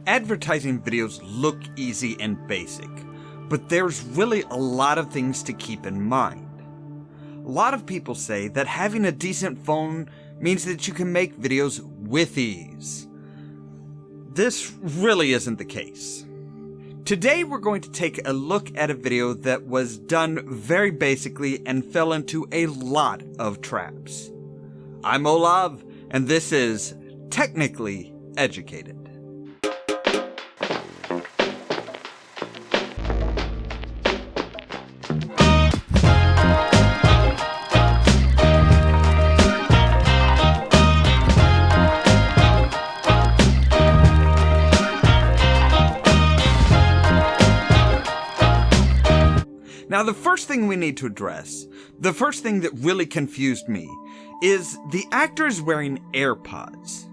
Advertising videos look easy and basic, but there's really a lot of things to keep in mind. A lot of people say that having a decent phone means that you can make videos with ease. This really isn't the case. Today we're going to take a look at a video that was done very basically and fell into a lot of traps. I'm Ollamh, and this is Technically Educated. Now, the first thing we need to address, the first thing that really confused me, is the actors wearing AirPods.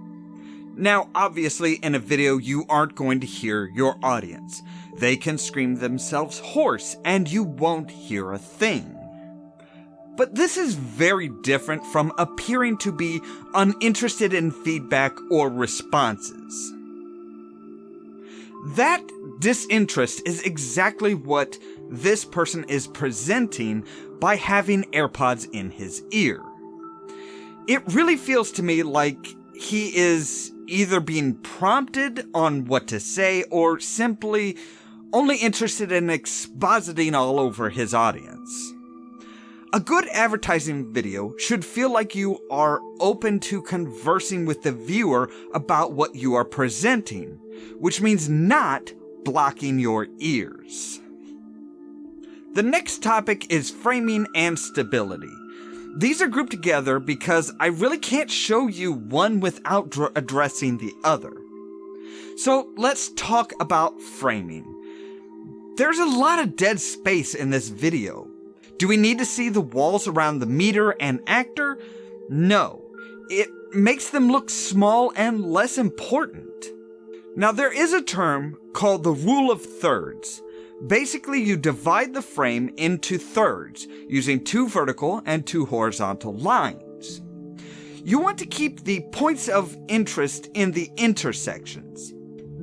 Now, obviously, in a video, you aren't going to hear your audience. They can scream themselves hoarse, and you won't hear a thing. But this is very different from appearing to be uninterested in feedback or responses. That disinterest is exactly what this person is presenting by having AirPods in his ear. It really feels to me like he is either being prompted on what to say or simply only interested in expositing all over his audience. A good advertising video should feel like you are open to conversing with the viewer about what you are presenting, which means not blocking your ears. The next topic is framing and stability. These are grouped together because I really can't show you one without addressing the other. So let's talk about framing. There's a lot of dead space in this video. Do we need to see the walls around the meter and actor? No. It makes them look small and less important. Now, there is a term called the rule of thirds. Basically, you divide the frame into thirds using 2 vertical and 2 horizontal lines. You want to keep the points of interest in the intersections.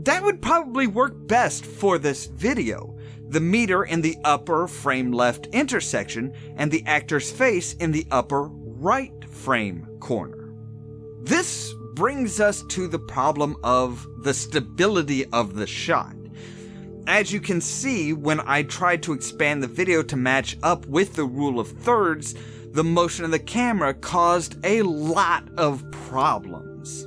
That would probably work best for this video. The meter in the upper frame left intersection and the actor's face in the upper right frame corner. This brings us to the problem of the stability of the shot. As you can see, when I tried to expand the video to match up with the rule of thirds, the motion of the camera caused a lot of problems.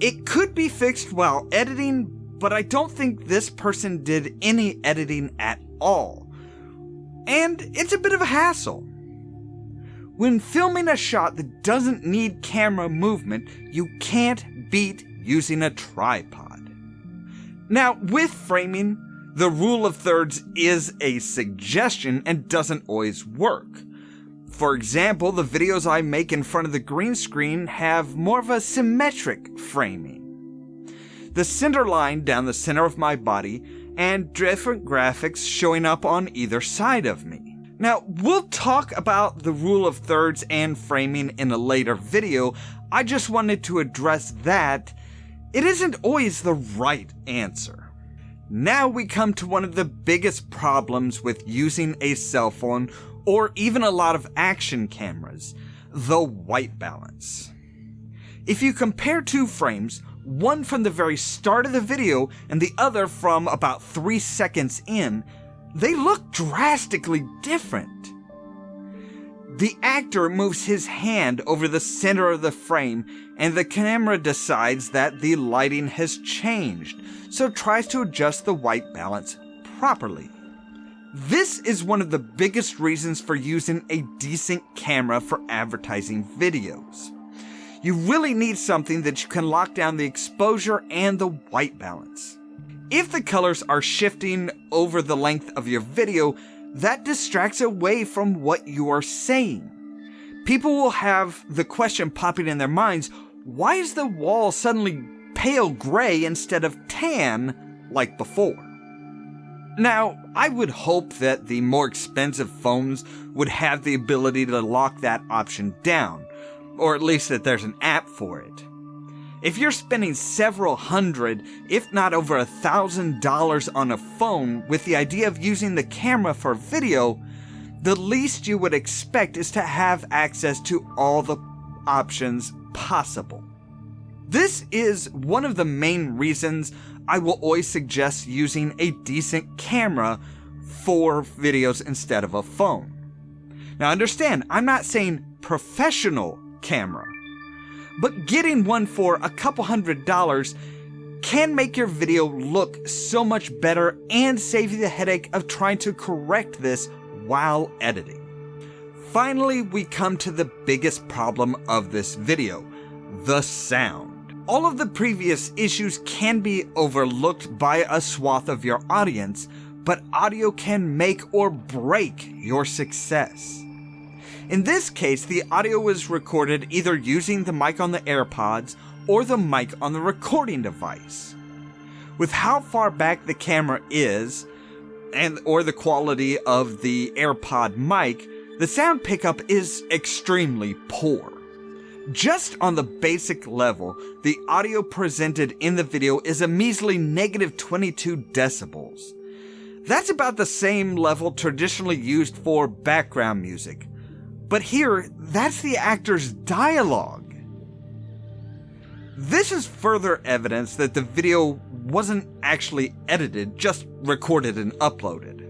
It could be fixed while editing, but I don't think this person did any editing at all. And it's a bit of a hassle. When filming a shot that doesn't need camera movement, you can't beat using a tripod. Now, with framing, the rule of thirds is a suggestion and doesn't always work. For example, the videos I make in front of the green screen have more of a symmetric framing. The center line down the center of my body and different graphics showing up on either side of me. Now, we'll talk about the rule of thirds and framing in a later video. I just wanted to address that. It isn't always the right answer. Now we come to one of the biggest problems with using a cell phone or even a lot of action cameras, the white balance. If you compare 2 frames, one from the very start of the video and the other from about 3 seconds in, they look drastically different. The actor moves his hand over the center of the frame, and the camera decides that the lighting has changed, so tries to adjust the white balance properly. This is one of the biggest reasons for using a decent camera for advertising videos. You really need something that you can lock down the exposure and the white balance. If the colors are shifting over the length of your video, that distracts away from what you are saying. People will have the question popping in their minds, why is the wall suddenly pale gray instead of tan like before? Now, I would hope that the more expensive phones would have the ability to lock that option down, or at least that there's an app for it. If you're spending several hundred, if not over $1,000 on a phone with the idea of using the camera for video, the least you would expect is to have access to all the options possible. This is one of the main reasons I will always suggest using a decent camera for videos instead of a phone. Now understand, I'm not saying professional camera, but getting one for a couple $100 can make your video look so much better and save you the headache of trying to correct this while editing. Finally, we come to the biggest problem of this video, the sound. All of the previous issues can be overlooked by a swath of your audience, but audio can make or break your success. In this case, the audio was recorded either using the mic on the AirPods or the mic on the recording device. With how far back the camera is, or the quality of the AirPod mic, the sound pickup is extremely poor. Just on the basic level, the audio presented in the video is a measly negative 22 decibels. That's about the same level traditionally used for background music. But here, that's the actor's dialogue. This is further evidence that the video wasn't actually edited, just recorded and uploaded.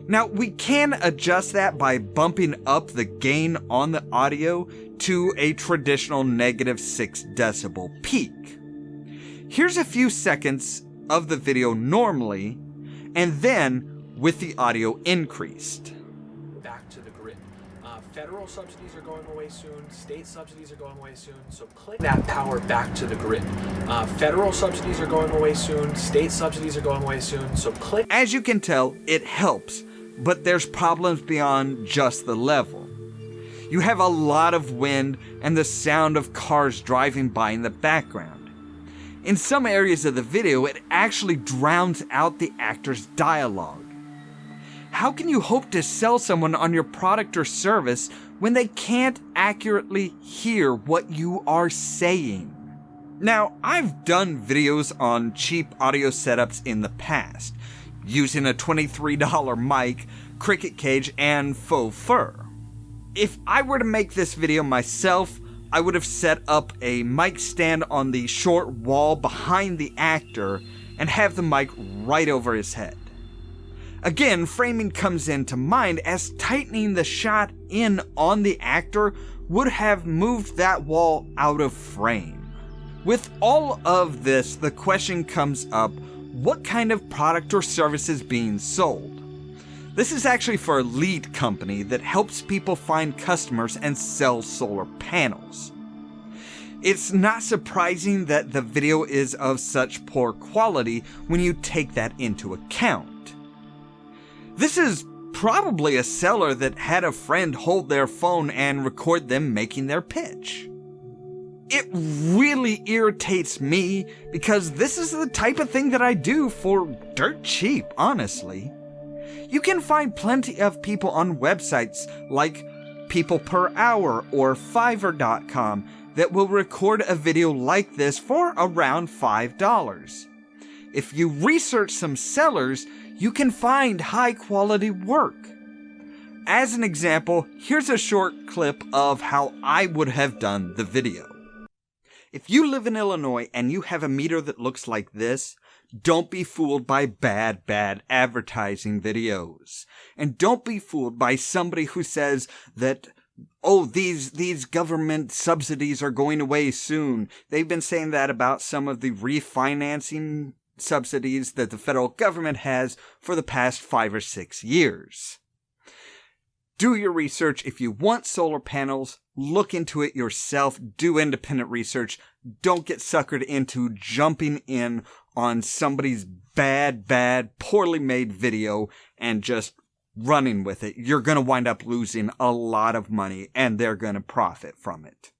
Now, we can adjust that by bumping up the gain on the audio to a traditional negative 6 decibel peak. Here's a few seconds of the video normally, and then with the audio increased. Back to the grid. Federal subsidies are going away soon. State subsidies are going away soon. So click that power back to the grid. Federal subsidies are going away soon. State subsidies are going away soon. So click. As you can tell, it helps, but there's problems beyond just the level. You have a lot of wind and the sound of cars driving by in the background. In some areas of the video, it actually drowns out the actor's dialogue. How can you hope to sell someone on your product or service when they can't accurately hear what you are saying? Now, I've done videos on cheap audio setups in the past, using a $23 mic, cricket cage, and faux fur. If I were to make this video myself, I would have set up a mic stand on the short wall behind the actor and have the mic right over his head. Again, framing comes into mind as tightening the shot in on the actor would have moved that wall out of frame. With all of this, the question comes up, what kind of product or service is being sold? This is actually for a lead company that helps people find customers and sell solar panels. It's not surprising that the video is of such poor quality when you take that into account. This is probably a seller that had a friend hold their phone and record them making their pitch. It really irritates me because this is the type of thing that I do for dirt cheap, honestly. You can find plenty of people on websites like People Per Hour or Fiverr.com that will record a video like this for around $5. If you research some sellers, you can find high quality work. As an example, here's a short clip of how I would have done the video. If you live in Illinois and you have a meter that looks like this, don't be fooled by bad advertising videos. And don't be fooled by somebody who says that, oh, these government subsidies are going away soon. They've been saying that about some of the refinancing subsidies that the federal government has for the past 5 or 6 years. Do your research. If you want solar panels, look into it yourself. Do independent research. Don't get suckered into jumping in on somebody's bad, poorly made video and just running with it. You're going to wind up losing a lot of money and they're going to profit from it.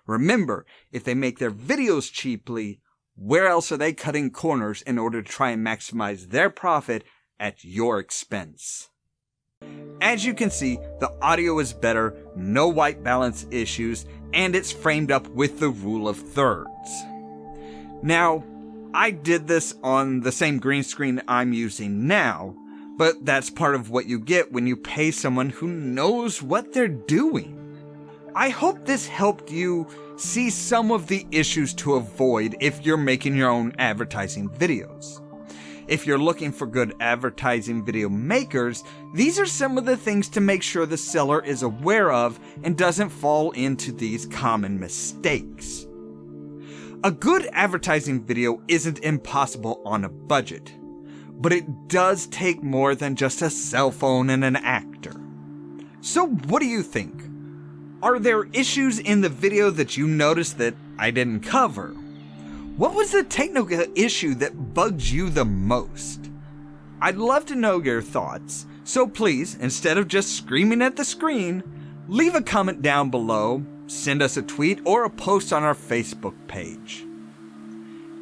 Remember, if they make their videos cheaply, where else are they cutting corners in order to try and maximize their profit at your expense? As you can see, the audio is better, no white balance issues, and it's framed up with the rule of thirds. Now, I did this on the same green screen I'm using now, but that's part of what you get when you pay someone who knows what they're doing. I hope this helped you see some of the issues to avoid if you're making your own advertising videos. If you're looking for good advertising video makers, these are some of the things to make sure the seller is aware of and doesn't fall into these common mistakes. A good advertising video isn't impossible on a budget, but it does take more than just a cell phone and an actor. So what do you think? Are there issues in the video that you noticed that I didn't cover? What was the technical issue that bugged you the most? I'd love to know your thoughts, so please, instead of just screaming at the screen, leave a comment down below, send us a tweet, or a post on our Facebook page.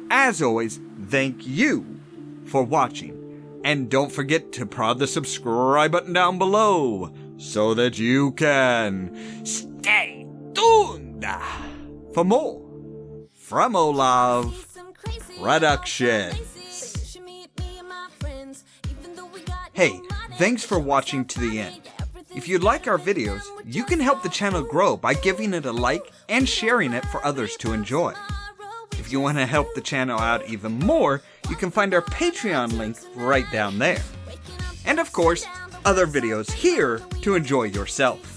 As always, thank you for watching, and don't forget to prod the subscribe button down below so that you can stay tuned for more from Ollamh Productions. Hey, thanks for watching to the end. If you like our videos, you can help the channel grow by giving it a like and sharing it for others to enjoy. If you want to help the channel out even more, you can find our Patreon link right down there. And of course, other videos here to enjoy yourself.